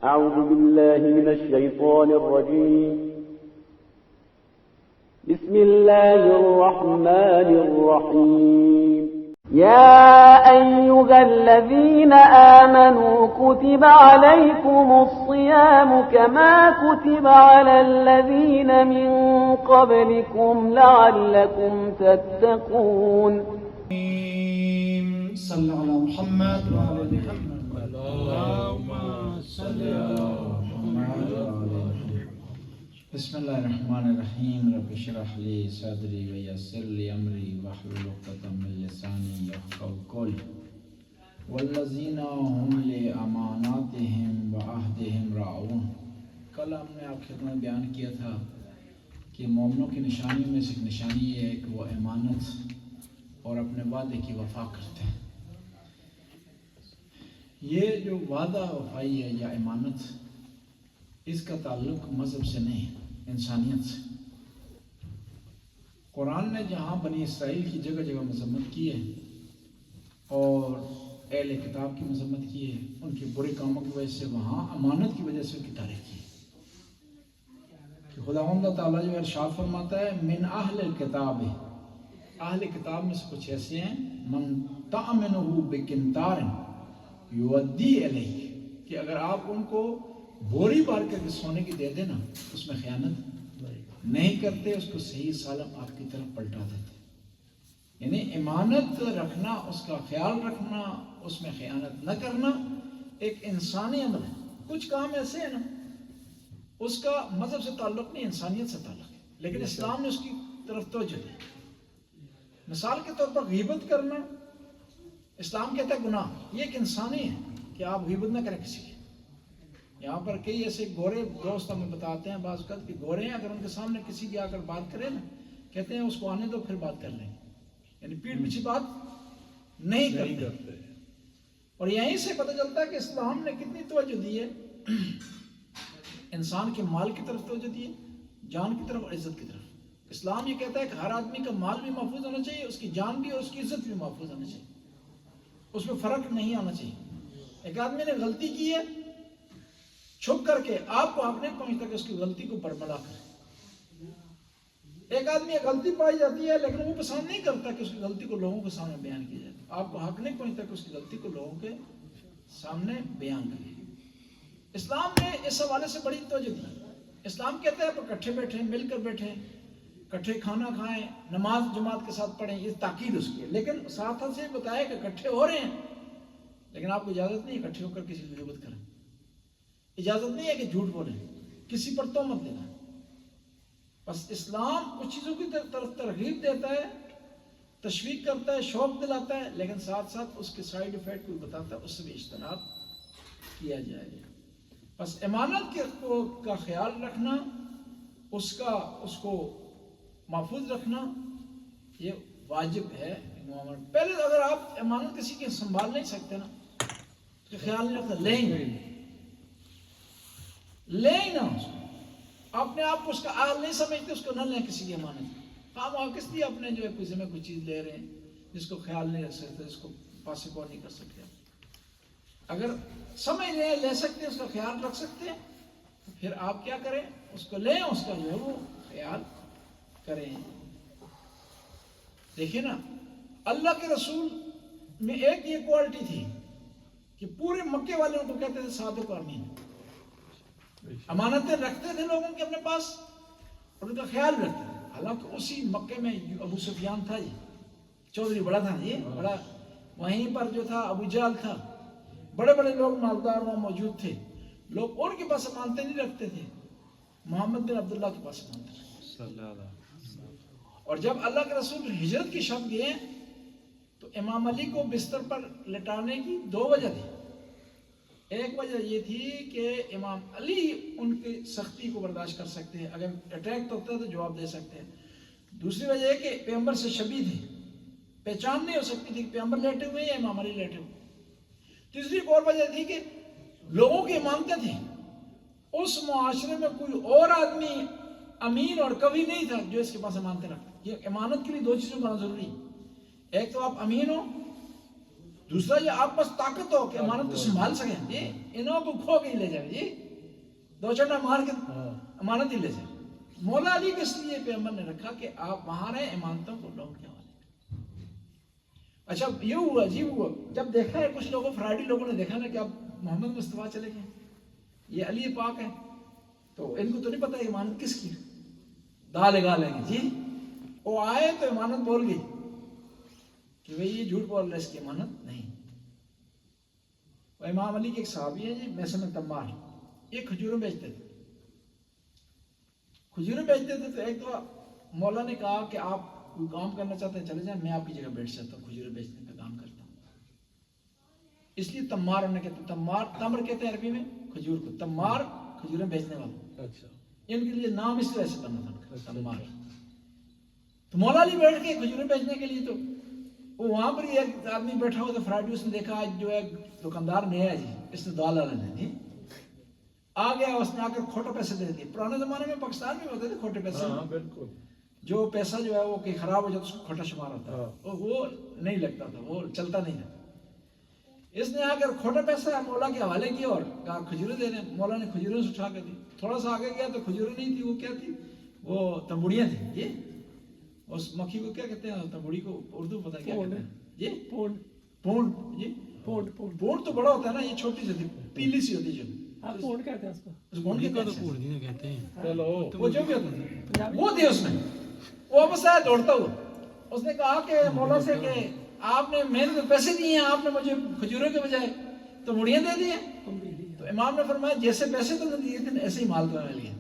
أعوذ بالله من الشيطان الرجيم بسم الله الرحمن الرحيم يا أيها الذين آمنوا كتب عليكم الصيام كما كتب على الذين من قبلكم لعلكم تتقون صلى على محمد وعلى آل محمد اللهم صل على محمد وعلى آل محمد بسم الله الرحمن الرحيم رب اشرح لي صدري ويسر لي امري واحلل عقدة من لساني يفقهوا قولي والذين هم لأماناتهم وعهدهم راعون. کل ہم نے آپ خدمت میں بیان کیا تھا کہ مومنوں کی نشانیوں میں سے ایک نشانی یہ ہے کہ وہ امانت اور اپنے وعدے کی وفا کرتے ہیں. یہ جو وعدہ وفائی ہے یا امانت، اس کا تعلق مذہب سے نہیں، انسانیت سے. قرآن نے جہاں بنی اسرائیل کی جگہ جگہ مذمت کی ہے اور اہل کتاب کی مذمت کی ہے ان کے برے کاموں کی وجہ سے، وہاں امانت کی وجہ سے ان کی تعریف کی ہے. کہ خداوند تعالیٰ جو ارشاد فرماتا ہے من اہل الکتاب، اہل کتاب میں سے کچھ ایسے ہیں من تأمنہ بقنطار یودی الیہ، کہ اگر آپ ان کو بوری بار کر کے سونے کی دے دینا اس میں خیانت نہیں کرتے، اس کو صحیح سالم آپ کی طرف پلٹا دیتے. یعنی امانت رکھنا، اس کا خیال رکھنا، اس میں خیانت نہ کرنا ایک انسانی عمل ہے. کچھ کام ایسے ہیں نا اس کا مذہب سے تعلق نہیں، انسانیت سے تعلق ہے، لیکن اسلام نے اس کی طرف توجہ دی. مثال کے طور پر غیبت کرنا اسلام کہتا ہے گناہ، یہ ایک انسانی ہے کہ آپ غیبت نہ کریں کسی کی. یہاں پر کئی ایسے گورے دوست ہمیں بتاتے ہیں بعض اوقات کہ گورے ہیں، اگر ان کے سامنے کسی کی آ کر بات کرے نا، کہتے ہیں اس کو آنے دو پھر بات کر لیں گے. یعنی پیٹھ پیچھے بات نہیں کرتے. اور یہیں سے پتہ چلتا ہے کہ اسلام نے کتنی توجہ دی ہے انسان کے مال کی طرف توجہ دی ہے، جان کی طرف اور عزت کی طرف. اسلام یہ کہتا ہے کہ ہر آدمی کا مال بھی محفوظ ہونا چاہیے، اس کی جان بھی اور اس کی عزت بھی محفوظ ہونا چاہیے، اس میں فرق نہیں آنا چاہیے. ایک آدمی نے غلطی کی ہے، چھپ کر کے آپ کو حق نہیں پہنچتا کہ اس کی غلطی کو برملا کرے. ایک آدمی غلطی پائی جاتی ہے لیکن وہ پسند نہیں کرتا کہ اس کی غلطی کو لوگوں کے سامنے بیان کیا جائے. آپ کو حق نہیں پہنچتا کہ اس کی غلطی کو لوگوں کے سامنے بیان کرے. اسلام نے اس حوالے سے بڑی توجہ دی. اسلام کہتا ہے آپ اکٹھے بیٹھیں، مل کر بیٹھیں، اکٹھے کھانا کھائیں، نماز جماعت کے ساتھ پڑھیں، یہ تاکید اس کی ہے. لیکن ساتھ سے بتایا کہ اکٹھے ہو رہے ہیں لیکن آپ کو اجازت نہیں اکٹھے ہو کر کسی کی غیبت کریں، اجازت نہیں ہے کہ جھوٹ بولیں، کسی پر تہمت دینا. بس اسلام کچھ چیزوں کی طرف ترغیب دیتا ہے، تشویق کرتا ہے، شوق دلاتا ہے، لیکن ساتھ ساتھ اس کے سائیڈ ایفیکٹ کو بتاتا ہے، اس سے بھی اجتناب کیا جائے. بس امانت کا خیال رکھنا، اس کو محفوظ رکھنا یہ واجب ہے. پہلے اگر آپ امانت کسی کی سنبھال نہیں سکتے نا، اس کا خیال نہیں رکھنا، لیں نا اس کو، اپنے آپ کو اس کا اہل نہیں سمجھتے، اس کو نہ لیں کسی کی امانت. آپ کس لیے اپنے جو ہے کوئی کوئی چیز لے رہے ہیں جس کو خیال نہیں رکھ سکتے، جس کو پاسے کو نہیں کر سکتے. اگر سمجھ رہے ہیں، لے سکتے ہیں، اس کا خیال رکھ سکتے ہیں، تو پھر آپ کیا کریں، اس کو لیں، اس کا جو ہے وہ خیال کریں. دیکھیں نا، اللہ کے رسول میں ایک یہ کوالٹی تھی کہ پورے مکے والے ان کو کہتے تھے صادق و امین. امانتیں رکھتے تھے لوگوں کے اپنے پاس اور ان کا خیال رکھتے تھے. حالانکہ اسی مکے میں ابو سفیان تھا، یہ چودھری بڑا تھا، یہ بڑا، وہیں پر جو تھا ابو جہل تھا، بڑے بڑے لوگ مالدار وہاں موجود تھے. لوگ ان کے پاس امانتیں نہیں رکھتے تھے، محمد بن عبداللہ کے پاس امانتیں رکھتے. اور جب اللہ کے رسول ہجرت کی شب گئے تو امام علی کو بستر پر لٹانے کی دو وجہ تھی. ایک وجہ یہ تھی کہ امام علی ان کی سختی کو برداشت کر سکتے ہیں، اگر اٹیک ہوتا ہے تو جواب دے سکتے ہیں. دوسری وجہ ہے کہ پیغمبر سے شبیہ تھے، پہچان نہیں ہو سکتی تھی کہ پیغمبر لیٹے ہوئے یا امام علی لیٹے ہوئے. تیسری ایک اور وجہ تھی کہ لوگوں کی امانتیں تھیں، اس معاشرے میں کوئی اور آدمی امین اور کبھی نہیں تھا جو اس کے پاس امانتیں رکھتا. یہ امانت کے لیے دو چیزوں کا ضروری ہے، ایک تو آپ امین ہو دوسرا یہ آپ پاس طاقت ہو کہ امانت کو سنبھال سکیں، جی انہوں کو کھو کے ہی لے جائیں، جی دو چنڈا مار کے امانت ہی لے جائیں۔ مولا علی کو اس لیے پیغمبر نے رکھا کہ آپ وہاں رہے امانتوں کو لوگ کیا والے۔ اچھا یہ ہوا، عجیب ہوا، جب دیکھا ہے کچھ لوگوں فرائیڈی لوگوں نے دیکھا نا کہ اب محمد مصطفیٰ چلے گئے، یہ علی پاک ہے، تو ان کو تو نہیں پتا امانت کس کی، دا لگا لیں گے، جی وہ آئے تو امانت بول گئی کہ بھئی یہ جھوٹ بول رہا ہے، اس کی امانت نہیں۔ وہ امام علی کے ایک صحابی ہیں جی محسن تمار، یہ کھجوروں بیچتے تھے، کھجوریں بیچتے تھے، تو ایک دفعہ مولا نے کہا کہ آپ کوئی کام کرنا چاہتے ہیں چلے جائیں، میں آپ کی جگہ بیٹھ جاتا ہوں، کھجوریں بیچنے کا کام کرتا ہوں۔ اس لیے تمار انہیں کہتے ہیں، تمار تمر کہتے ہیں عربی میں کھجور کو، تمار کھجوریں بیچنے والا، ان کے لیے نام اس طرح سے بنا تھا تمار۔ تو مولا علی بیٹھ کے کھجوریں بیچنے کے لیے، تو وہ وہاں پر ہی ایک آدمی بیٹھا ہوا تھا فرائیڈی، اس نے دیکھا جو ایک دکاندار نیا ہے جی، اس نے دال ڈالنا جی، آ گیا، اس نے آ کر کھوٹے پیسے دے دیے۔ پرانے زمانے میں پاکستان میں ہوتے تھے کھوٹے پیسے، بالکل، جو پیسہ جو ہے وہ کہ خراب ہو جاتا اس کو کھوٹا شمار ہوتا ہے، وہ نہیں لگتا تھا، وہ چلتا نہیں تھا۔ اس نے آ کر کھوٹا پیسہ مولا کے حوالے کیا اور کہا کھجوریں دے رہے ہیں۔ مولا نے کھجوریں سے اٹھا کر دی، تھوڑا سا آگے گیا تو کھجوریں نہیں تھی، وہ کیا تھی، وہ تمبوڑیاں تھیں جی، اس مکھی کو کیا کہتے ہیں، تمبوڑی کو اردو پتہ کیا کہتے ہیں جی، پونڈ، پونڈ جی، پونڈ تو بڑا ہوتا ہے نا، یہ چھوٹی سی تھی، پیلی سی ہوتی جو پونڈ کہتے ہیں اس کو، اس پونڈ کے کہتے ہیں، چلو وہ جو بھی ہوتا ہے وہ تھی اس میں، وہ واپس آیا دوڑتا ہوا، اس نے کہا کہ مولا سے کہ آپ نے میں نے پیسے دیے ہیں، آپ نے مجھے کھجوروں کے بجائے تو مڑیاں دے دی ہیں۔ تو امام نے فرمایا جیسے پیسے تو نے دیے تھے ایسے ہی مال تو مل گیا۔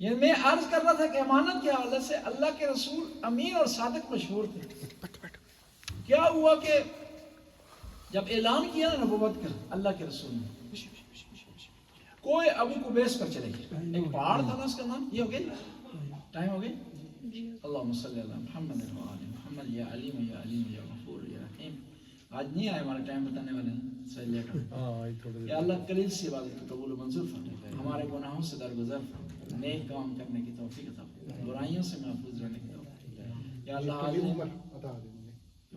یعنی میں عرض کر رہا تھا کہ امانت کے حوالے سے اللہ کے رسول امین اور صادق مشہور تھے۔ کیا ہوا کہ جب اعلان کیا نا نبوت کا اللہ کے رسول نے، کوئی ابو قبیس پر چلے گئے، ایک پہاڑ تھا نا اس کا نام، یہ ہو گیا ٹائم ہو گیا، اللہم صلی اللہ محمد و آل محمد، یا علیم یا علیم یا غفور یا رحیم۔ آج نہیں آئے ہمارا ٹائم بتانے والے ہیں، صحیح لیٹ، یا اللہ قلیل سی عبادت کو قبول و منظور فرما، ہمارے گناہوں سے درگزر فرما، نیک کام کرنے کی توفیق عطا فرما، برائیوں سے محفوظ رہنے کی توفیق، یا اللہ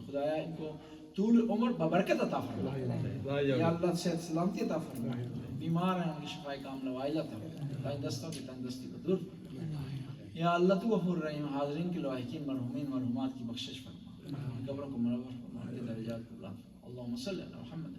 خدایا ان کو طول عمر ببرکت عطا فرما، یا اللہ صحت سلامتی عطا فرما، بیمار ہیں ان کی شفاء کاملہ وعاجلہ عطا فرما، تندرستوں کی تندرستی کو دور فرما، یا اللہ تو غفور رحیم، حاضرین کے لاحقین مرحومین مرحومات کی بخشش فرما، قبروں کو منور فرما، درجات کو بلند فرما، اللہم صلی علی محمد